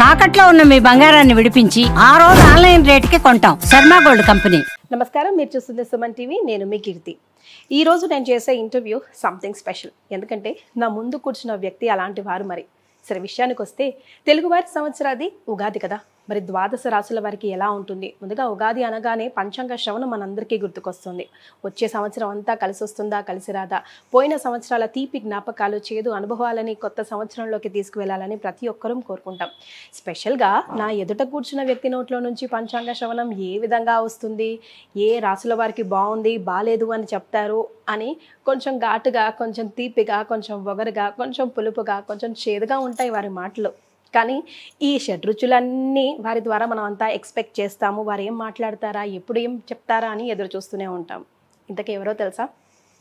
తాకట్లో ఉన్న మీ బంగారాన్ని విడిపించి ఆ రోజు ఆన్లైన్ రేటుకి కొంటాం. Sharma gold company. నమస్కారం, మీరు చూస్తుంది సుమన్ టీవీ. నేను మీ కీర్తి. ఈ రోజు నేను చేసే ఇంటర్వ్యూ సంథింగ్ స్పెషల్. ఎందుకంటే నా ముందు కూర్చున్న వ్యక్తి అలాంటి వారు. మరి సరే, విషయానికి వస్తే తెలుగువారి సంవత్సరాది ఉగాది కదా. మరి ద్వాదశ రాశుల వారికి ఎలా ఉంటుంది? ముందుగా ఉగాది అనగానే పంచాంగ శ్రవణం మనందరికీ గుర్తుకొస్తుంది. వచ్చే సంవత్సరం అంతా కలిసి వస్తుందా, కలిసి రాదా, పోయిన సంవత్సరాల తీపి జ్ఞాపకాలు, చేదు అనుభవాలని కొత్త సంవత్సరంలోకి తీసుకువెళ్ళాలని ప్రతి ఒక్కరూ కోరుకుంటాం. స్పెషల్గా నా ఎదుట కూర్చున్న వ్యక్తి నోట్లో నుంచి పంచాంగ శ్రవణం ఏ విధంగా వస్తుంది, ఏ రాశుల వారికి బాగుంది, బాలేదు అని చెప్తారు అని కొంచెం ఘాటుగా, కొంచెం తీపిగా, కొంచెం వగరుగా, కొంచెం పులుపుగా, కొంచెం చేదుగా ఉంటాయి వారి మాటలు. కానీ ఈ షడ్రుచులన్నీ వారి ద్వారా మనం అంతా ఎక్స్పెక్ట్ చేస్తాము. వారు ఏం మాట్లాడతారా, ఎప్పుడు ఏం చెప్తారా అని ఎదురు చూస్తూనే ఉంటాం. ఇంతకీ ఎవరో తెలుసా?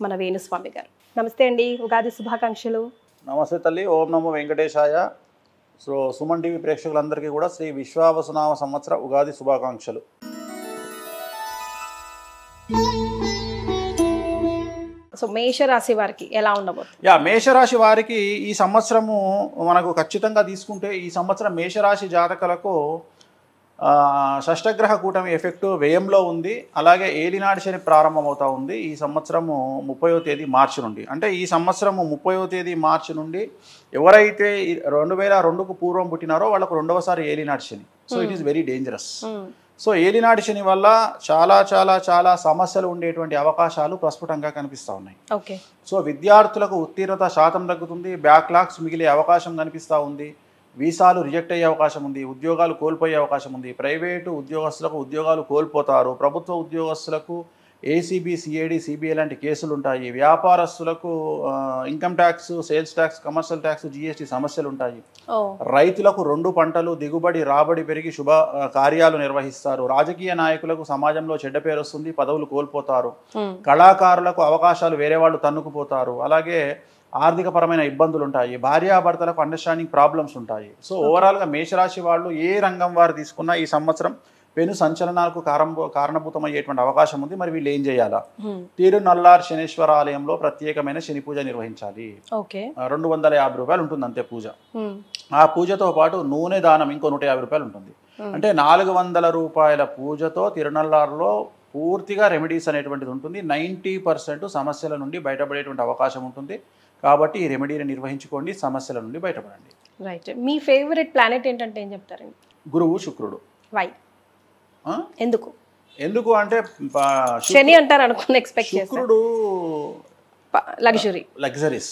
మన వేణుస్వామి గారు. నమస్తే అండి, ఉగాది శుభాకాంక్షలు. నమస్తే తల్లి. ఓం నమో వెంకటేశాయ. సో సుమన్ టీవీ ప్రేక్షకులందరికీ కూడా శ్రీ విశ్వావసునామ సంవత్సర ఉగాది శుభాకాంక్షలు. సో మేషరాశి వారికి ఎలా ఉండబోతుంది? మేషరాశి వారికి ఈ సంవత్సరము మనకు ఖచ్చితంగా తీసుకుంటే, ఈ సంవత్సరం మేషరాశి జాతకులకు షష్టగ్రహ కూటమి ఎఫెక్టు వ్యయంలో ఉంది. అలాగే ఏలినాడు శని ప్రారంభమవుతూ ఉంది ఈ సంవత్సరము 30వ తేదీ మార్చి నుండి. అంటే ఈ సంవత్సరము 30వ తేదీ మార్చి నుండి ఎవరైతే 2002కు పూర్వం పుట్టినారో వాళ్ళకు రెండవసారి ఏలినాడు Shani. So it is very dangerous. So ఏలినాడు శని వల్ల చాలా చాలా చాలా సమస్యలు ఉండేటువంటి అవకాశాలు ప్రస్ఫుటంగా కనిపిస్తూ ఉన్నాయి. ఓకే. సో విద్యార్థులకు ఉత్తీర్ణత శాతం తగ్గుతుంది, బ్యాక్లాగ్స్ మిగిలే అవకాశం కనిపిస్తూ ఉంది, వీసాలు రిజెక్ట్ అయ్యే అవకాశం ఉంది, ఉద్యోగాలు కోల్పోయే అవకాశం ఉంది, ప్రైవేటు ఉద్యోగస్తులకు ఉద్యోగాలు కోల్పోతారు, ప్రభుత్వ ఉద్యోగస్తులకు ఏసీబీ, సిఐడి, సిబిఐ లాంటి కేసులు ఉంటాయి, వ్యాపారస్తులకు income tax, sales tax, commercial tax, GST సమస్యలు ఉంటాయి, రైతులకు 2 పంటలు దిగుబడి రాబడి పెరిగి శుభ కార్యాలు నిర్వహిస్తారు, రాజకీయ నాయకులకు సమాజంలో చెడ్డ పేరు వస్తుంది, పదవులు కోల్పోతారు, కళాకారులకు అవకాశాలు వేరే వాళ్ళు తన్నుకుపోతారు, అలాగే ఆర్థిక పరమైన ఇబ్బందులు ఉంటాయి, భార్యాభర్తలకు అండర్స్టాండింగ్ ప్రాబ్లమ్స్ ఉంటాయి. సో ఓవరాల్గా మేషరాశి వాళ్ళు ఏ రంగం వారు తీసుకున్నా ఈ సంవత్సరం పెను సంచలనాలకు కారణభూతమయ్యేటువంటి అవకాశం ఉంది. మరి వీళ్ళు ఏం చేయాలా? తిరునల్లార్ శనీశ్వర ఆలయంలో ప్రత్యేకమైన శని పూజ నిర్వహించాలి. 250 రూపాయలు ఉంటుంది అంతే పూజ. ఆ పూజతో పాటు నూనె దానం ఇంకో 150 రూపాయలు ఉంటుంది. అంటే 400 రూపాయల పూజతో తిరునల్లార్లో పూర్తిగా రెమెడీస్ అనేటువంటిది ఉంటుంది. 90% సమస్యల నుండి బయటపడేటువంటి అవకాశం ఉంటుంది. కాబట్టి ఈ రెమెడీని నిర్వహించుకోండి, సమస్యల నుండి బయటపడండి. రైట్. మీ ఫేవరెట్ ప్లానెట్ ఏంటంటే ఏం చెప్తారండి? గురువు, శుక్రుడు. వై? ఎందుకు ఎందుకు అంటే శని అంటారు అనుకుని ఎక్స్పెక్ట్ చేస్తాను. శుక్రుడు లగ్జరీస్.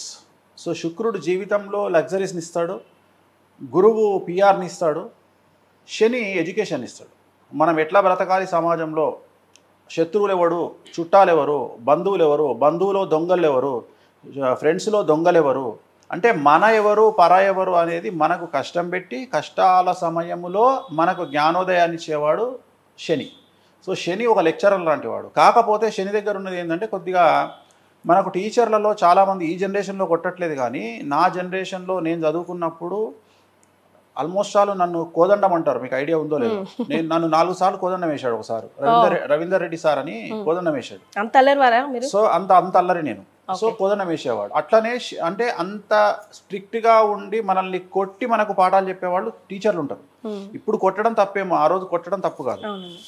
సో శుక్రుడు జీవితంలో లగ్జరీస్ని ఇస్తాడు, గురువు పిఆర్ని ఇస్తాడు, శని ఎడ్యుకేషన్ ఇస్తాడు. మనం ఎట్లా బ్రతకాలి సమాజంలో, శత్రువులు ఎవరు, చుట్టాలు ఎవరు, బంధువులు ఎవరు, బంధువులో దొంగలు ఎవరు, ఫ్రెండ్స్లో దొంగలు ఎవరు, అంటే మన ఎవరు పర ఎవరు అనేది మనకు కష్టం పెట్టి కష్టాల సమయంలో మనకు జ్ఞానోదయాన్ని ఇచ్చేవాడు శని. సో శని ఒక లెక్చరర్ లాంటి వాడు. కాకపోతే శని దగ్గర ఉన్నది ఏంటంటే కొద్దిగా మనకు టీచర్లలో చాలామంది ఈ జనరేషన్లో కొట్టట్లేదు, కానీ నా జనరేషన్లో నేను చదువుకున్నప్పుడు ఆల్మోస్ట్ ఆల్ నన్ను కోదండం అంటారు. మీకు ఐడియా ఉందో లేదో? నన్ను 4 సార్లు కోదండం వేశాడు. ఒకసారి రవీందర్ రెడ్డి సార్ అని కోదండం వేశాడు. సో అంత అల్లరి నేను. సో కోదండం వేసేవాడు. అట్లనే అంటే అంత స్ట్రిక్ట్గా ఉండి మనల్ని కొట్టి మనకు పాఠాలు చెప్పేవాళ్ళు టీచర్లు ఉంటారు. ఇప్పుడు కొట్టడం తప్పేమో, ఆ రోజు కొట్టడం తప్పు కాదు.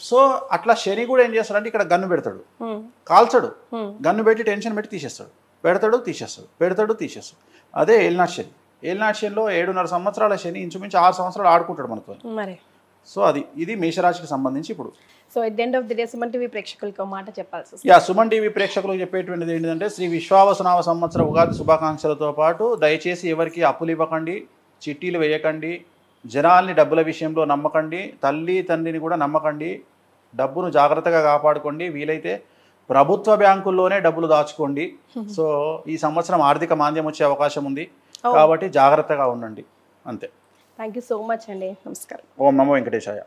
సో అట్లా శని కూడా ఏం చేస్తాడంటే ఇక్కడ గన్ను పెడతాడు, కాల్చడు, గన్ను పెట్టి టెన్షన్ పెట్టి తీసేస్తాడు, పెడతాడు తీసేస్తాడు, పెడతాడు తీసేస్తాడు. అదే ఏలినాటి శని. ఏలినాటి శనిలో 7.5 సంవత్సరాల శని ఇంచుమించు 6 సంవత్సరాలు ఆడుకుంటాడు మనతో. సో ఇది మేషరాశికి సంబంధించి. ఇప్పుడు so at the end of the day Suman TV ప్రేక్షకులకు మాట చెప్పాల్సి వస్తుంది. సుమన్ టీవీ ప్రేక్షకులకు చెప్పేటువంటిది ఏంటంటే, శ్రీ విశ్వావసునామ సంవత్సర ఉగాది శుభాకాంక్షలతో పాటు దయచేసి ఎవరికి అప్పులు ఇవ్వకండి, చిట్టీలు వేయకండి, జనాల్ని డబ్బుల విషయంలో నమ్మకండి, తల్లి తండ్రిని కూడా నమ్మకండి, డబ్బును జాగ్రత్తగా కాపాడుకోండి, వీలైతే ప్రభుత్వ బ్యాంకుల్లోనే డబ్బులు దాచుకోండి. సో ఈ సంవత్సరం ఆర్థిక మాంద్యం వచ్చే అవకాశం ఉంది, కాబట్టి జాగ్రత్తగా ఉండండి. అంతే. థ్యాంక్ యూ సో మచ్ అండి. నమస్కారం. ఓం నమో వెంకటేశాయ.